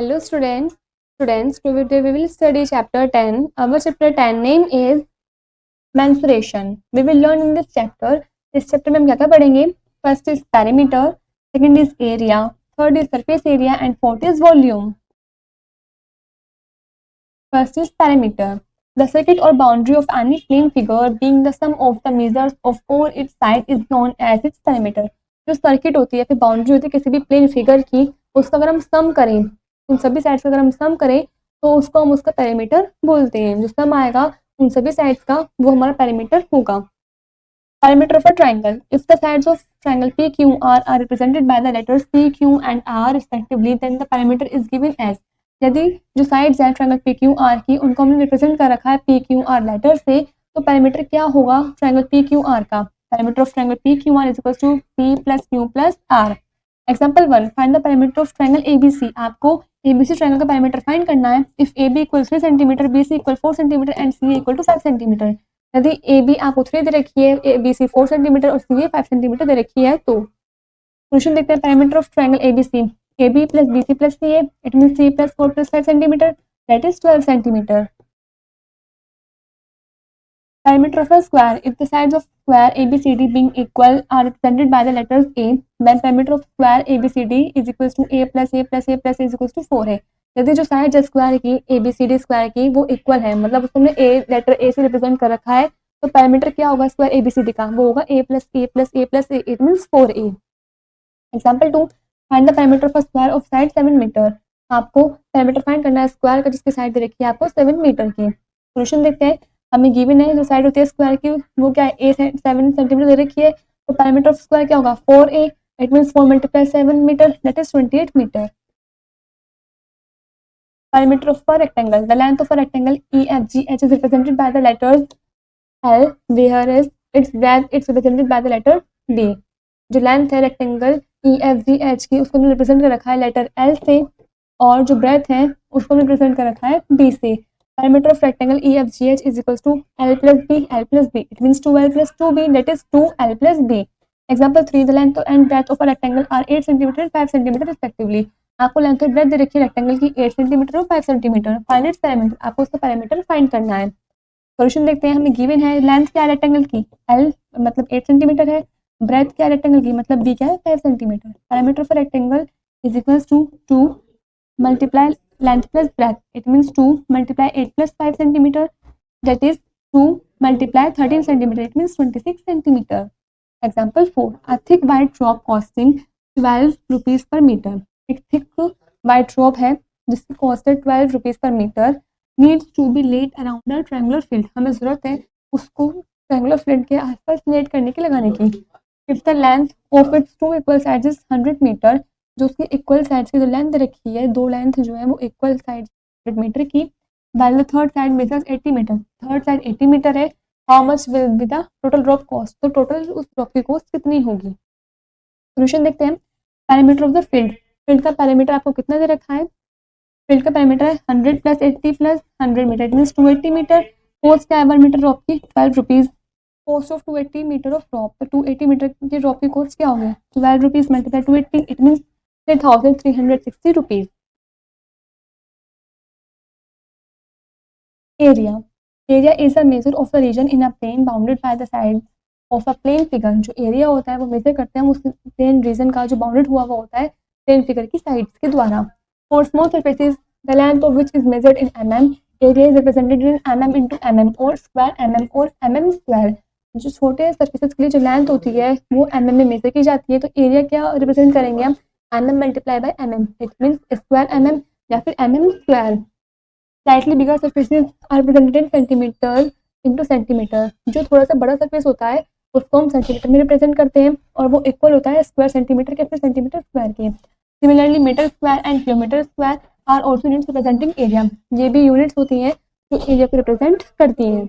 Hello students. Today we will study chapter 10. Our chapter 10 name is mensuration. We will learn in this chapter. इस chapter में हम क्या पढ़ेंगे? First is perimeter, second is area, third is surface area and fourth is volume. First is perimeter. The circuit or boundary of any plane figure being the sum of the measures of all its sides is known as its perimeter. जो circuit होती है फिर boundary होती है किसी भी plane figure की, उसका अगर हम सम करें, उन सभी साइड्स का अगर हम सम करें तो उसको हम उसका पेरीमीटर बोलते हैं. जो सम आएगा उन सभी साइड्स का वो हमारा पेरीमीटर होगा. Perimeter of a triangle. If the sides of triangle PQR are represented by the letters P, Q and R respectively, then the perimeter is given as. यदि जो साइड्स हैं ट्रायंगल PQR की उनको हमने रिप्रेजेंट कर रखा है PQR लेटर से, तो पैरामीटर क्या होगा ट्रायंगल PQR का? Perimeter of triangle PQR is equal to P plus Q plus R. Example 1, find the perimeter of triangle ABC. आपको ABC ट्रायंगल का पैरामीटर फाइंड करना है. If AB equal 3 centimetre, BC equal 4 centimetre and CA equal to 5 centimetre. यदि A B आपको 3 दे रखी है, B C 4 centimetre और सी 5 centimetre दे रखी है, तो सोल्यूशन देखते हैं. Parameter of triangle ABC, A B plus B C plus C A, it mean C plus 4 plus 5 centimetre, that is 12 centimetre. Perimeter of a square. If the sides of square ABCD being equal are represented by the letters A, then perimeter of square ABCD is equals to A plus A plus A plus A is equals to 4 है. यदि जो side है square की ABCD square की वो equal है, मतलब उसमें A लेटर A से रिप्रेजेंट कर रखा है, तो पैरामीटर क्या होगा स्क्वायर ABCD का? वो होगा A plus A plus A plus A, it means 4A. Example 2, find the perimeter of a square of side 7 metre. आपको पैरामीटर फाइंड करना है स्क्वायर का जिसकी साइड दे रखी है आपको 7 मीटर की. सोल्यूशन देखते हैं. हमें गिवन है जो साइड होती है स्क्वायर की वो क्या है, A 7 सेंटीमीटर दे रखी है, तो पैरामीटर ऑफ स्क्वायर क्या होगा 4A, it means 4 multiply 7 metre, that is 28 metre. Perimeter of a rectangle. The length of a rectangle EFGH is represented by the letters L, whereas its breadth is represented by the letter B. जो length है rectangle EFGH की उसको हमने represent कर रखा है letter L से, और जो ब्रेथ है उसको हमने रिप्रेजेंट कर रखा है B से. Perimeter of rectangle EFGH is equals to L plus B, L plus B. It means 2L plus 2B, that is 2L plus B. Example 3, the length and breadth of a rectangle are 8 cm and 5 cm respectively. आपको length और breath दे रखी है rectangle की 8 centimetre और 5 centimetre. Find its parameter. आपको उसका parameter find करना है. सॉल्यूशन देखते हैं. हमें गिवन है लेंथ क्या है रेक्टेंगल की L मतलब 8 सेंटीमीटर है, ब्रेथ क्या है रेक्टेंगल की मतलब B क्या है 5 centimetre. Perimeter of rectangle is equals to 2 multiply length plus breadth, it means 2 multiply 8 plus 5 centimeter, that is 2 multiply 13 centimeter, it means 26 centimeter. Example 4, a thick white rope costing 12 rupees per meter. एक thick white rope है जिसकी cost है 12 rupees per meter, needs to be laid around a triangular field. हमें जरूरत है उसको triangular field के आसपास लेट करने की लगाने की. If the length of its two equal sides is 100 meter, जो उसकी इक्वल साइड्स की जो लेंथ रखी है, दो लेंथ जो है वो इक्वल साइड 100 मीटर की, while the third side measures 80 metre, third side 80 metre है, how much will be the total drop cost? तो टोटल उस ड्रॉप की कॉस्ट कितनी होगी? सोल्यूशन देखते हैं. Parameter of the field. Field का पैरामीटर आपको कितना दे रखा है? फील्ड का पैरामीटर है 100 plus 80 plus 100 metre, it means 280 metre. Cost क्या है 1 मीटर ड्रॉप की 12 rupees. Cost of 280 metre of drop, तो 280 मीटर की ड्रॉप की कॉस्ट क्या होगी 12 rupees multiply 280, it means 3,360 rupees. Area. Area is a measure of the region in a plane bounded by the sides of a plane figure. जो area होता है वो major करते हैं उस प्लेन रीजन का जो बाउंडेड हुआ हुआ होता है प्लेन फिगर की साइड्स के द्वारा. For small surfaces, the length of which is measured in mm, area is represented in mm into mm or square mm or mm square. जो छोटे सर्फेसेस के लिए जो लेंथ होती है वो mm में मेजर की जाती है, तो एरिया क्या रिप्रेजेंट करेंगे हम mm multiply by mm, it means square mm या फिर mm square. Slightly bigger surfaces are represented in centimetre into centimetre. जो थोड़ा सा बड़ा सर्फेस होता है उसको हम सेंटीमीटर में रिप्रेजेंट करते हैं और वो इक्वल होता है स्क्वायर सेंटीमीटर के फिर सेंटीमीटर स्क्वायर के. Similarly metre square and kilometre square are also units representing area. ये भी यूनिट्स होती हैं जो एरिया को रिप्रेजेंट करती हैं.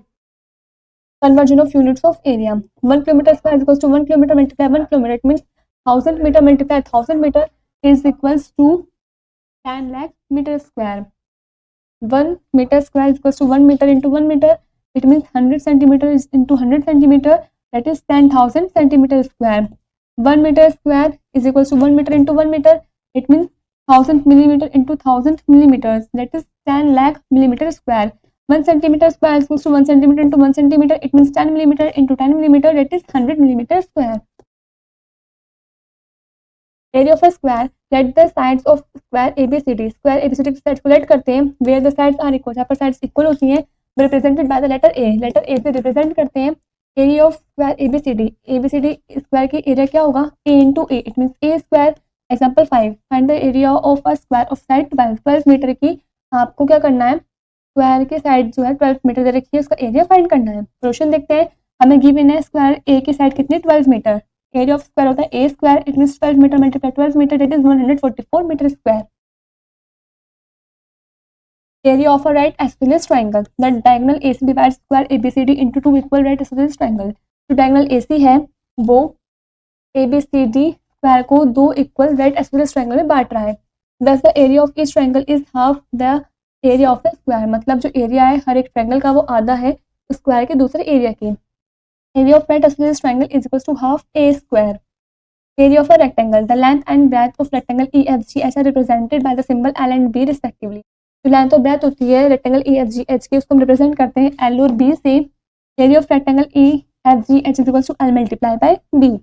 Conversion of units of area. 1 kilometre square is equals to 1 kilometre multiply 1 kilometre, it means 1000 meter multiply 1000 meter is equals to 10 lakh meter square. 1 meter square is equals to 1 meter into 1 meter, it means 100 centimeter is into 100 centimeter, that is 10,000 centimeter square. 1 meter square is equals to 1 meter into 1 meter, it means 1000 millimeter into 1000 millimeters, that is 10 lakh millimeter square. 1 centimeter square is equals to 1 centimeter into 1 centimeter, it means 10 millimeter into 10 millimeter, that is 100 millimeter square. Area of a square, let the sides of square ABCD, square ABCD की side को late करते हैं, where the sides are equal, जहाँ पर sides equal होती हैं, represented by the letter A, letter A से represent करते हैं area of square ABCD, ABCD square की area क्या होगा, A into A, it means A square. Example 5, find the area of a square of side 12 metre की आपको क्या करना है, स्क्वायर की साइड जो है 12 मीटर दे रखी है, उसका एरिया फाइंड करना है. सोल्यूशन देखते हैं, हमें गिवन है स्क्वायर ए की साइड कितनी 12 मीटर, एरिया ऑफ स्क्वायर होता है a square, it means 12 metre multiply 12 metre, that is 144 metre square. Area of a right isosceles triangle, the diagonal AC divides square ABCD into two equal right isosceles triangle. जो diagonal AC है वो ABCD square को दो equal right isosceles triangle में बांट रहा है. दस the area of each triangle is half the area of the square, मतलब जो एरिया है हर एक ट्रायंगल का वो आधा है स्क्वायर के दूसरे एरिया की. Area of right isosceles triangle is equal to half A square. Area of a rectangle, the length and breadth of rectangle E F G H are represented by the symbol L and B respectively. जो length और breadth होती है rectangle E F G H की, उसको हम represent करते हैं L और बी से. Area of rectangle E F G H is equal to L multiply by B.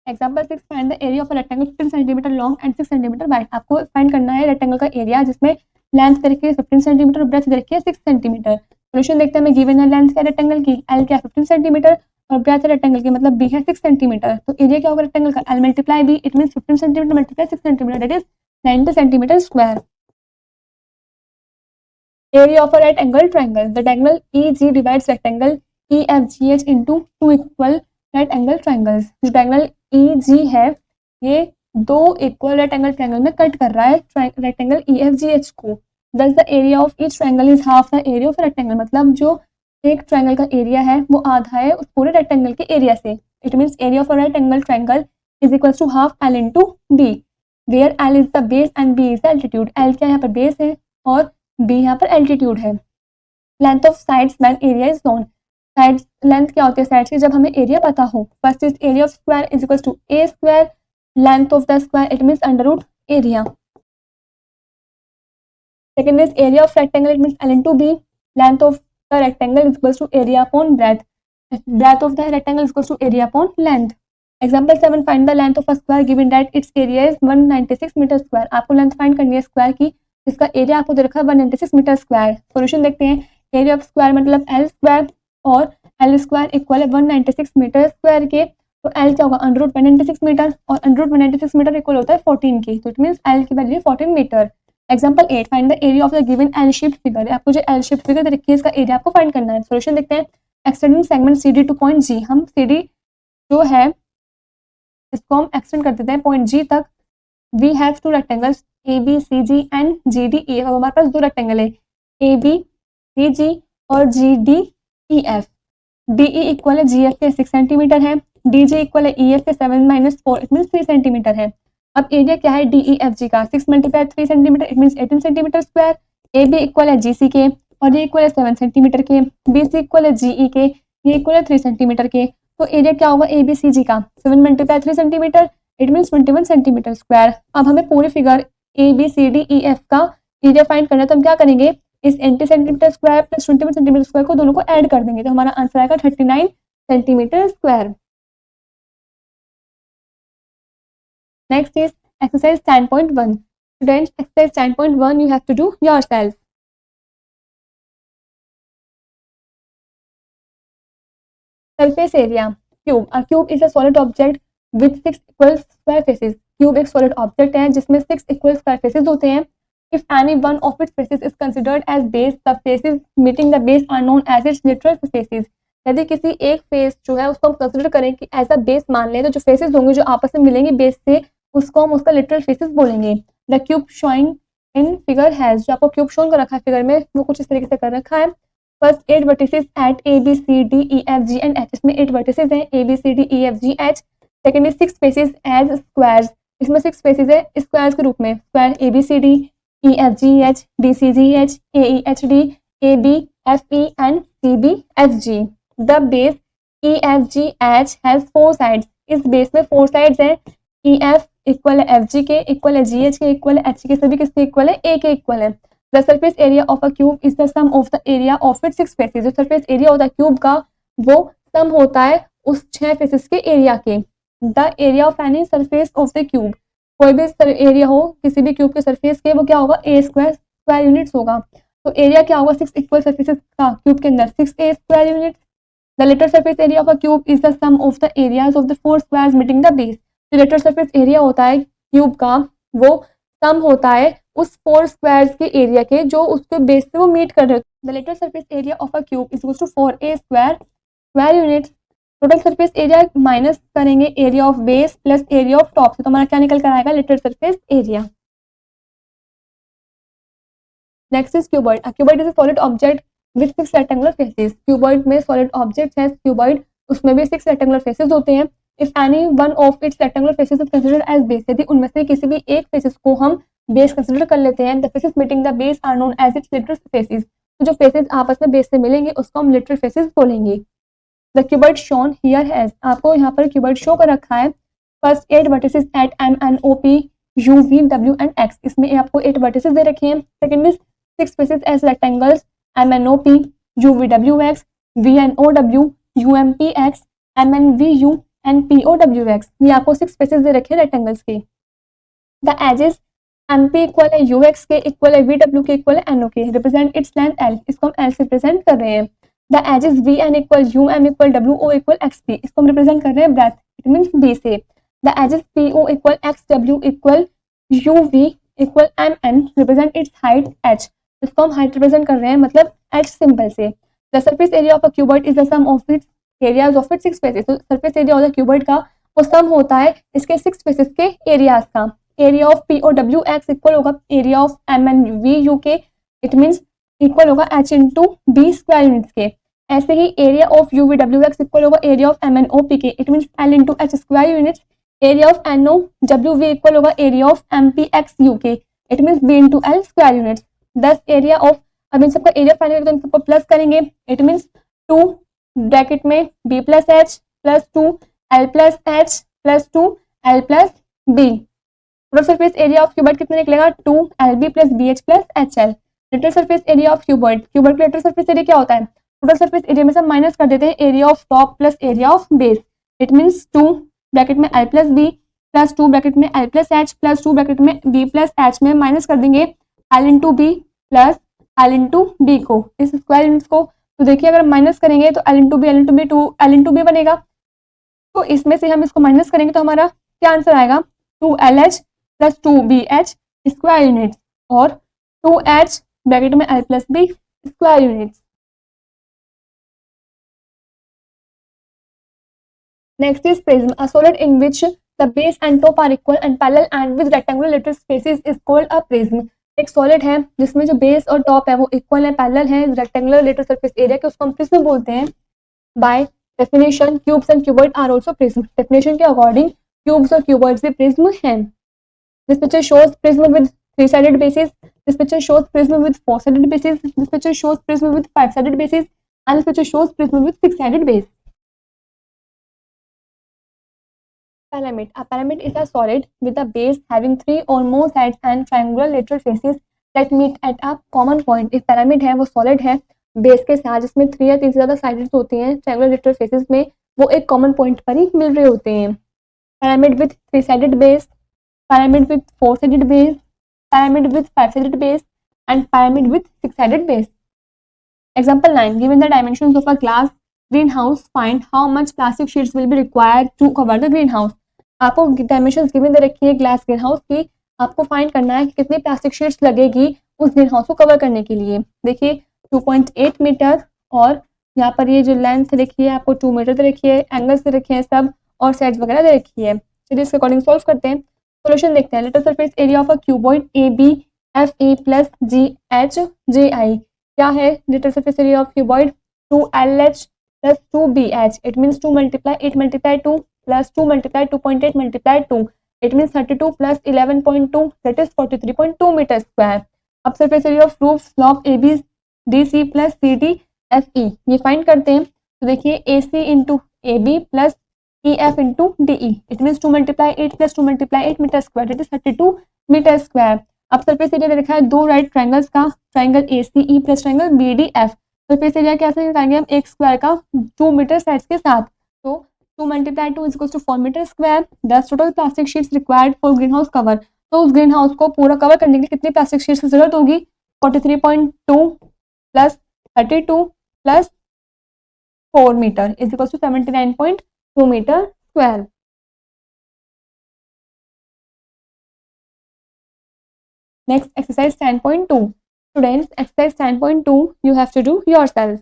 Example 6, find the area of a rectangle 15 centimetre long and 6 centimetre wide. आपको find करना है रेक्टेंगल का area जिसमें length दे रखी है 15 centimetre और breath दे रखी है 6 सेंटीमीटर. सोल्यूशन देखते हैं, हमें गिवन है लेंथ क्या रेक्टेंगल की, एल क्या 15 सेंटीमीटर और ब्रेथ रेक्टेंगल की मतलब बी है 6 सेंटीमीटर. तो एरिया क्या होगा रेक्टेंगल का, L multiply B, it means 15 centimetre multiply 6 centimetre, that is 90 centimetre square. Area of a right angle triangle, the diagonal EG divides rectangle EFGH into two equal right angle triangles. जो diagonal EG है ये दो equal right angle triangle में cut कर रहा है rectangle EFGH को. Thus the area of each triangle is half the area of rectangle, मतलब जो एक ट्रायंगल का एरिया है वो आधा है उस पूरे रेक्टेंगल के एरिया से. It means area of a right angle triangle is equal to half L into B, where L is the base and B is the altitude. L क्या यहाँ पर बेस है और बी यहाँ पर एल्टीट्यूड है. Length of sides when area is known, sides length क्या होती है साइड्स की जब हमें एरिया पता हो. First is area of square is equal to A square, length of the square it means under root area. Second is area of rectangle, it means L into B, length of the rectangle is equal to area upon breadth, breadth of the rectangle is equal to area upon length. Example 7, find the length of a square given that its area is 196 metre square. आपको length find करनी है square की जिसका area आपको दे रखा है 196 metre square. Solution देखते हैं, एरिया ऑफ स्क्वायर मतलब एल स्क्वायर और एल स्क्वायर इक्वल है 196 मीटर स्क्वायर के. तो एल क्या होगा अंडर रूट 196 मीटर और अंडर रूट 196 मीटर इक्वल होता है 14 की, तो इट मींस एल की value 14 metre. Example 8, find the area of the given L shaped figure. आपको जो एल शेप्ड फिगर दे रखी है इसका एरिया आपको फाइंड करना है. सॉल्यूशन देखते हैं, extending segment CD to point G. हम CD जो है इसको हम एक्सटेंड कर देते हैं पॉइंट G तक. We have two rectangles ABCG and GDEF. अब हमारे पास दो रेक्टेंगल है ABCG और GDEF. DE इक्वल है GF के 6 सेंटीमीटर है, DJ इक्वल है EF के 7-4 इट मीन 3 सेंटीमीटर है. अब एरिया क्या है DEFG का 6 multiply 3 centimetre it mean 18 centimetre square. AB equal है GC के और ये इक्वल है 7 सेंटीमीटर के. BC इक्वल है GE के, ये इक्वल है 3 सेंटीमीटर के. तो एरिया क्या होगा ABCG का 7 multiply 3 centimetre it mean 21 centimetre square. अब हमें पूरी फिगर ABCDEF का एरिया फाइंड करना है, तो हम क्या करेंगे, इस 80 centimetre square plus 21 centimetre square को दोनों को ऐड कर देंगे, तो हमारा आंसर आएगा 39 centimetre square. Next is exercise 10.1. Students, exercise 10.1 you have to do yourself. Surface area cube. A cube is a solid object with 6 equal square faces. Cube एक solid object है जिसमें 6 equal square faces होते हैं. If any one of its faces is considered as base, the faces meeting the base are known as its literal faces. यदि किसी एक face जो है उसको हम कंसिडर करें कि ऐसा बेस मान लें, तो जो फेसेस होंगे जो आपस में मिलेंगे बेस से उसको हम उसका लिटरल फेसेस बोलेंगे. The cube showing in figure has, जो आपको क्यूब शोन कर रखा है फिगर में वो कुछ इस तरीके से कर रखा है. First 8 vertices at ABCDEFG and H. इसमें 8 वर्टिसेस हैं ABCDEFGH. Second is 6 faces as squares. इसमें 6 फेसेस है स्क्वायर्स के रूप में. Square ABCDEFGH, DCGH, AEHD, ABFE and CBFG. The base EFGH has 4 sides. इस बेस में 4 साइड्स हैं. EF इक्वल है एफ जी के, इक्वल है जी एच के, इक्वल है एच के, सभी किसके इक्वल है, ए के इक्वल है। The surface area of a cube is the sum of the area of its 6 faces. जो सरफेस एरिया होता है क्यूब का वो सम होता है उस 6 फेसेस के एरिया के। The area of any surface of the cube, कोई भी एरिया हो किसी भी क्यूब के सरफेस के, वो क्या होगा, ए स्क्वायर स्क्वायर यूनिट्स होगा। तो एरिया क्या होगा, 6 इक्वल सरफेसेस का क्यूब के अंदर 6 a square units. The lateral surface area of a cube is the sum of the areas of the four squares meeting the base। जो lateral surface area होता है क्यूब का वो सम होता है उस 4 स्क्वायर्स के एरिया के जो उसके बेस से वो मीट कर रहे हैं। The lateral surface area of a cube is equal to 4a square units। Total surface area minus करेंगे area of base plus area of top से, तो हमारा क्या निकल कर आएगा, lateral surface area। Next is cuboid. A cuboid is a solid object with 6 rectangular faces। Cuboid में solid object है क्यूबॉइड, उसमें भी 6 रेक्टेंगुलर फेसेस होते हैं। If any one of its rectangular faces is considered as base, यदि उनमें से किसी भी एक फेसेस को हम बेस कंसीडर कर लेते हैं, the faces meeting the base are known as its lateral faces. तो जो फेसेस आपस में बेस से मिलेंगे उसको हम लिटरल फेसेस बोलेंगे। The cuboid shown here has, आपको यहाँ पर क्यूबॉइड शो कर रखा है। First 8 vertices at M N O P U V W and X, इसमें आपको 8 वर्टिसेस दे रखे हैं। सेकंड में 6 faces as rectangles M N O P UVWX, VNOW, UMPX, MNVU and POWX। ये आपको 6 फेसेस दे रखे हैं रेक्टेंगल्स के। द एजेस MP इक्वल है UX के, इक्वल है VW के, इक्वल है NO के, रिप्रेजेंट इट्स लेंथ L, इसको हम L से रिप्रेजेंट कर रहे हैं। The edges VN equal UM equal WO equal XP, इसको हम रिप्रेजेंट कर रहे हैं ब्रेथ, इट मींस B से। The edges PO equal XW equal UV equal MN, represent its height H, इसको हम हाइट रिप्रेजेंट कर रहे हैं मतलब H सिंबल से। The surface area of a cuboid is the sum of its areas of its 6 faces. तो surface area of the cuboid का वो सम होता है इसके 6 फेसेस के एरियाज का। एरिया ऑफ POWX इक्वल होगा एरिया ऑफ MNVU के, इट मींस इक्वल होगा H into B square units के। ऐसे ही एरिया ऑफ UVWX इक्वल होगा एरिया ऑफ MNOP के, it means L into H square units. Area of NOWV equal होगा area of MPXU के, it means B into L square units. 10 area of, अब इन सबका area final तो इन सबको plus करेंगे, it means 2 bracket में B plus H plus 2 L plus H plus 2 L plus B। Total surface area of cuboid कितना निकलेगा, 2 LB plus BH plus HL। Literal surface area of cuboid, cuboid का literal surface area क्या होता है, total surface area में से minus कर देते हैं area of top plus area of base, it means 2 bracket में L plus B plus 2 bracket में L plus H plus 2 bracket में B प्लस H में माइनस कर देंगे L into B plus L into B को, इस square units को। तो देखिए अगर माइनस करेंगे तो L into B, L into B, 2 L into B बनेगा। तो इसमें से हम इसको माइनस करेंगे तो हमारा क्या आंसर आएगा, 2LH plus 2BH square units और 2H ब्रैकेट में L plus B square units. Next is prism, a solid in which the base and top are equal and parallel and with rectangular lateral spaces is called a prism. एक solid है जिसमें जो base और top है वो equal है, parallel है, rectangular lateral surface area के, उसको हम प्रिज्म बोलते हैं। By definition cubes and cuboid are also prism, definition के अकॉर्डिंग क्यूब्स और क्यूबॉइड्स भी प्रिज्म हैं। This picture shows prism with 3 sided bases, this picture shows prism with 4 sided bases, this picture shows prism with 5 sided bases and this picture shows prism with 6 sided base. Pyramid. A pyramid is a solid with a base having 3 or more sides and triangular lateral faces that meet at a common point। एक pyramid है वो solid है base के साथ जिसमें 3 या 3 से ज़्यादा साइड्स होती हैं, triangular lateral faces में वो एक common point पर ही मिल रहे होते हैं। Pyramid with 3 sided base, pyramid with 4 sided base, pyramid with 5 sided base and pyramid with 6 sided base। Example 9, given the dimensions of a glass greenhouse, find how much plastic sheets will be required to cover the greenhouse। आपको dimensions given दे रखी है glass green house की, आपको find करना है कि कितनी plastic sheets लगेगी उस ग्रीन हाउस को कवर करने के लिए। देखिए 2.8 मीटर और यहाँ पर ये जो लेंथ देखिए आपको 2 मीटर दे रखी है, एंगल्स दे रखे हैं सब और साइड्स वगैरह दे रखी है। चलिए इसके अकॉर्डिंग सॉल्व करते हैं, सोल्यूशन देखते हैं। Lateral surface area of a cuboid ABFE plus GHJI क्या है, lateral surface area of cuboid 2LH plus 2BH, it means 2 multiply 8 multiply 2 plus 2 multiply 2.8 multiply 2, it means 32 plus 11.2 that is 43.2 metre square. अब surface area of roof slope ABDC plus CDFE ये find करते हैं। तो देखिए AC into AB plus EF into DE. It means 2 multiply 8 plus 2 multiply 8 meter square, that is 32 meter square. अब surface area दे रखा है दो राइट ट्रायंगल्स का, triangle ACE plus triangle BDF. Surface area कैसे निकालेंगे हम, एक स्क्वायर का 2 मीटर साइड्स के साथ. तो 2 multiply 2 is equals to 4 meter square. 10 total plastic sheets required for green house cover. तो उस ग्रीन हाउस को पूरा कवर करने के लिए कितनी प्लास्टिक शीट्स की जरूरत होगी, 43.2 plus 32 plus 4 metre is equal to 79.2 metre square. Next exercise 10.2. Students, exercise 10.2 you have to do yourself.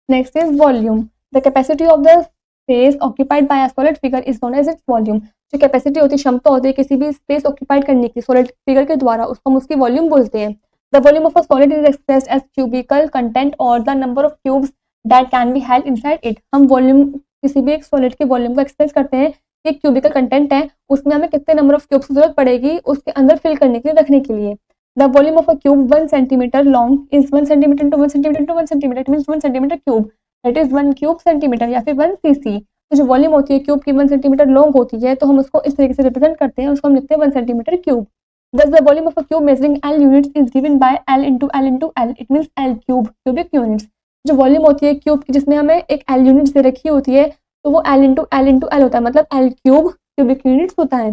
Next is volume. The capacity of the space occupied by a solid figure is known as its volume. जो capacity होती है, क्षमता होती है किसी भी space occupied करने की सॉलिड फिगर के द्वारा, उसको हम उसकी वॉल्यूम बोलते हैं. The volume of a solid is expressed as cubical content और the number of cubes that can be held inside it. हम वॉल्यूम किसी भी एक सॉलिड के वॉल्यूम को एक्सप्रेस करते हैं. एक क्यूबिकल कंटेंट है, उसमें हमें कितने नंबर ऑफ क्यूब्स की जरूरत पड़ेगी उसके अंदर फिल करने के लिए, रखने के लिए. The volume of a cube 1 centimetre long is 1 centimetre into 1 centimetre into 1 centimetre. It means 1 centimetre cube, that is 1 cube centimetre या फिर 1 cc. तो जो वॉल्यूम होती है क्यूब की 1 सेंटीमीटर लॉन्ग होती है, तो हम उसको इस तरीके से रिप्रेजेंट करते हैं, उसको हम लिखते हैं 1 centimetre cube. Thus the volume of a cube measuring L units is given by L into L into L. It means L cube, cubic units. जो वॉल्यूम होती है क्यूब की जिसमें हमें एक L यूनिट्स दे रखी होती है, तो वो L into L into L होता है, मतलब L क्यूब cubic units होता है.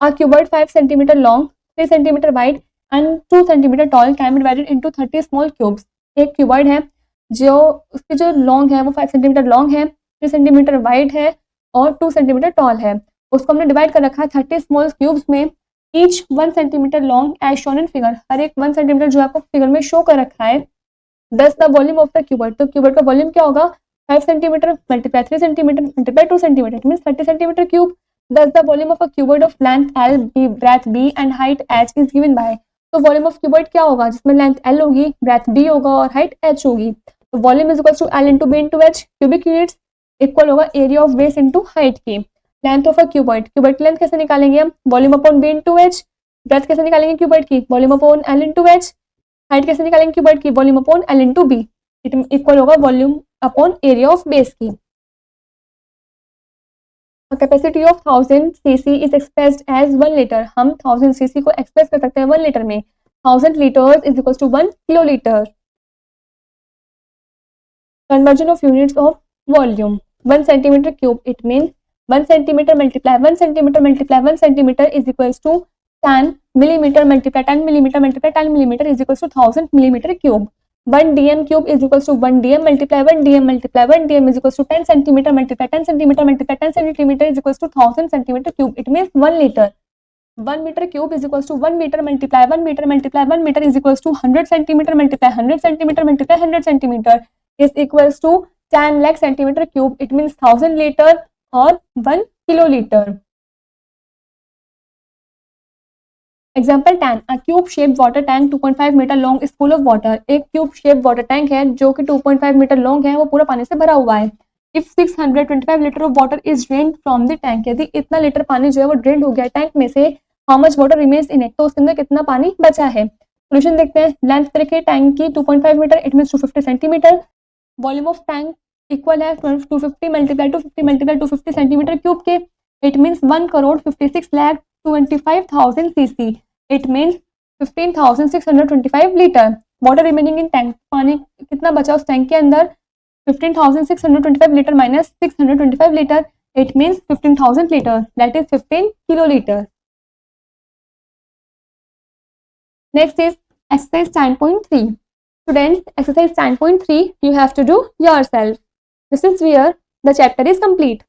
A cuboid 5 centimeter long, 3 centimeter wide and 2 centimeter tall can be divided into 30 small cubes. एक क्यूबॉइड है जो उसकी जो लॉन्ग है वो 5 सेंटीमीटर लॉन्ग है, 3 सेंटीमीटर वाइड है और 2 सेंटीमीटर टॉल है. उसको हमने डिवाइड कर रखा है 30 स्मॉल क्यूब्स में. Each 1 centimetre long as shown in figure. हर एक 1 सेंटीमीटर जो आपको फिगर में शो कर रखा है. दस the volume of the cuboid. तो क्यूबॉइड का वॉल्यूम क्या होगा, 5 centimetre multiply 3 centimetre multiply 2 centimetre, it means 30 centimetre cube. Thus the volume of a cuboid of length L, breadth B and height H is given by. तो volume of cuboid क्या होगा, जिसमें length L होगी, breadth B होगा और height H होगी. तो volume is equal to L into B into H. Cubic units equal होगा area of base into height की. Length of a cuboid, cuboid की लेंथ कैसे निकालेंगे हम, volume upon B into H. Breadth कैसे निकालेंगे क्यूबॉइड की, volume upon L into H. Height कैसे निकालेंगे क्यूबॉइड की, volume upon L into B. It equal होगा volume upon area of base की. A capacity of 1000 cc is expressed as 1 liter. हम 1000 cc को एक्सप्रेस कर सकते हैं 1 लीटर में. 1000 liters is equals to 1 kiloliter. Conversion of units of volume. 1 centimeter cube. It means 1 centimeter multiply 1 centimeter multiply 1 centimeter is equals to 10 millimeter multiply 10 millimeter multiply 10 millimeter is equals to 1000 millimeter cube. 1 dm cube is equals to 1 dm multiply 1 dm multiply 1 dm is equals to 10 centimeter multiply 10 centimeter multiply 10 centimeter is equals to 1000 centimeter cube. It means 1 liter. 1 meter cube is equals to 1 meter multiply 1 meter multiply 1 meter is equals to 100 centimeter multiply 100 centimeter multiply 100 centimeter is equals to 10 lakh centimeter cube. It means 1000 liter or 1 kiloliter. Example 10. A cube shaped water tank 2.5 meter long is full of water. एक cube shaped water tank है जो कि 2.5 metre long है, वो पूरा पानी से भरा हुआ है. If 625 litre of water is drained from the tank, यदि इतना लीटर पानी जो है वो ड्रेन हो गया टैंक में से, how much water remains in it, तो उसके अंदर कितना पानी बचा है. सोल्यूशन देखते हैं. लेंथ देखिए टैंक की 2.5 metre, it means 250 centimetre. Volume of tank equal है 250 मल्टीप्लाई 250 मल्टीप्लाई 250 सेंटीमीटर क्यूब के. It means 1,56,25,000 cc. It means 15,625 litre. Water remaining in tank, पानी कितना बचा उस टैंक के अंदर, 15,625 litre minus 625 litre. It means 15,000 litre, that is 15 kilolitre. Next is exercise 10.3. Students, exercise 10.3 you have to do yourself. This is where the chapter is complete.